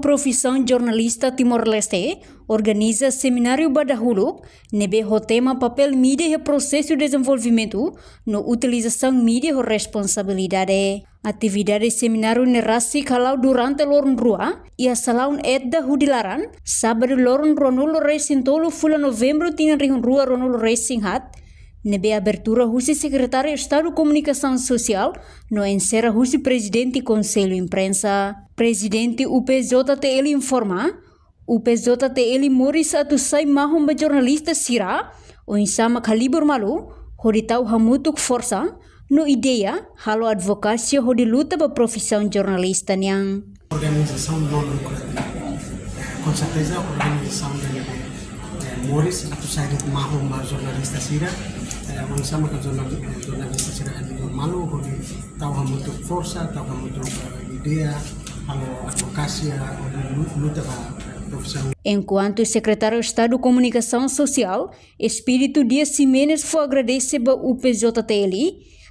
Profissão Jornalista Timor-Leste organiza seminário Badahuluk nebe o tema papel mídia e processo de desenvolvimento no utilização mídia e responsabilidade. Atividade seminário nerasi kalau durante lorun rua ia salaun edda hudilaran sábado lorun ronolo resintolo fula novembro tinha rihun rua ronolo resinghat nebe abertura husi secretário de Estado de Comunicação Social no encerra husi presidente Conselho Imprensa. Presidente UPZTL informa, UPZTL Morris atu sai mahum ba jornalista sira o insama kalibur malu hoditau hamutuk força no ideia halo advokasi hodi luta ba profissão jornalista niang. Organização não lucrativa. Com certeza a organização Morris atu sai mahum ba jornalista sira sama ka jornalista sira kalibur malu hodi tau hamutuk força tau hamutuk ideia halo advokasi hodi luta ba profissão. Enquanto secretário de Estado de Comunicação Social, Espírito Dias Ximenes foi agradecer para o UPZTL,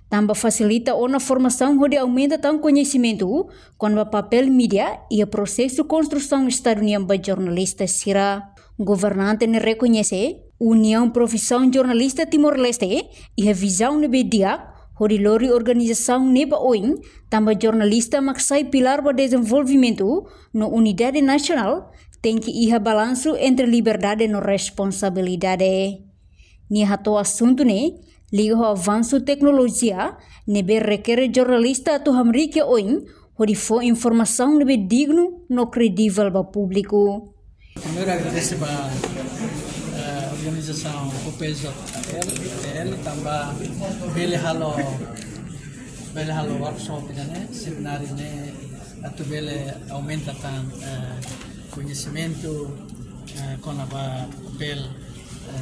também facilita a formação onde aumenta o conhecimento com o papel mídia e o processo de construção estadunidense para jornalistas sira. O governante reconhece União Profissão Jornalista Timor-Leste e a visão de BDIAC, onde lori organização neba oin, também jornalista maksai pilar para desenvolvimento no unidade nacional, tem que ir a balanço entre liberdade e responsabilidade. Nihato assunto ne, liga o avanço tecnologia, nebe requer jornalista atu hamrike oin, onde for informação nebe digno no credível para público. Primeiro agradeço para a organização UPZTL, também bele halo workshop né, seminário né, atu bele aumenta tan conhecimento com o papel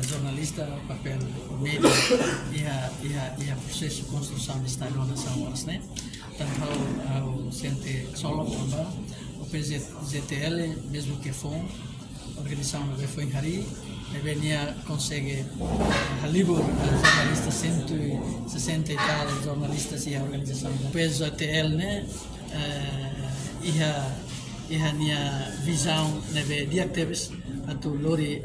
jornalista, papel média e a processo de construção de Estado da nação, né? Tanto ao Centro Solo também, o PZTL, mesmo que for organização que foi em Hari, venia consegue halibur jornalistas 160 e tal jornalistas e a organização do PZTL, né? E a minha visão neve diateves atu lori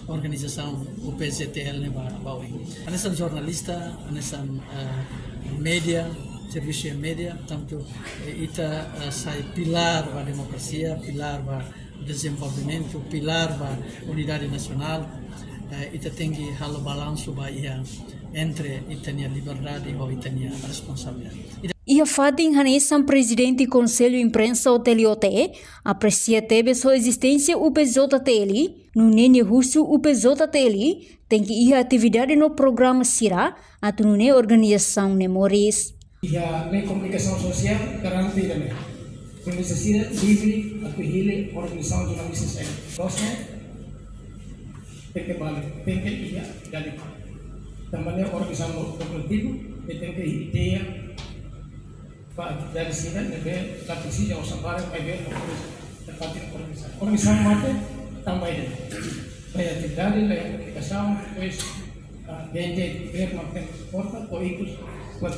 organização UPZTL neva baui. Anesan jornalista, anesan media, serviço media, tanto ita sai pilar para democracia, pilar para desenvolvimento, pilar para unidade nacional. Ita tem que halo balanço para entre itania liberdade ou itania responsabilidade. E a Fatin Hanesam, presidente do Conselho Imprensa OTLOT, aprecia teve sua existência UPZTL, no nene russo UPZTL, tem que ir a atividade no programa SIRA, a tunune organização Nemoris. E a lei de comunicação social garante também. Organização SIRA livre, a pihile organização jornalistas prosper, tem que balik, tem que ir dari. Também a organização cooperativa, tem que ideia dari sini nebe lapisi jauh sampai nebe tempat organisasi mate tambah ini kayak tidak ada kita sama pues gente ver makan porta atau ikut buat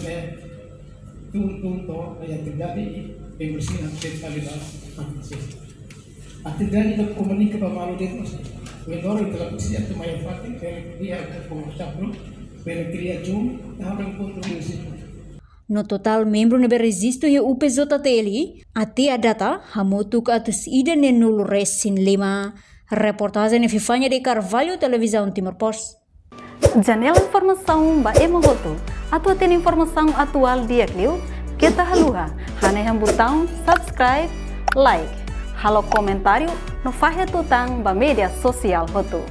tun kayak tidak di pembersihan sekali dalam tidak itu komunikasi pemalu itu vendor itu lapisi atau main party kayak dia pengusaha grup berkria jum tahu yang kontroversi. No total, membro nebe resisto e UPZTL, até a data, hamutuk atus ida ne nulo resin lima. Reportagem de Fifanya de Carvalho, Televisão Timor-Post. Janela informação ba emogoto. Atua tem informação atual dia clio, kita haluha. Hane botão subscribe, like. Halo comentário no fahe tutang ba media sosial hotu.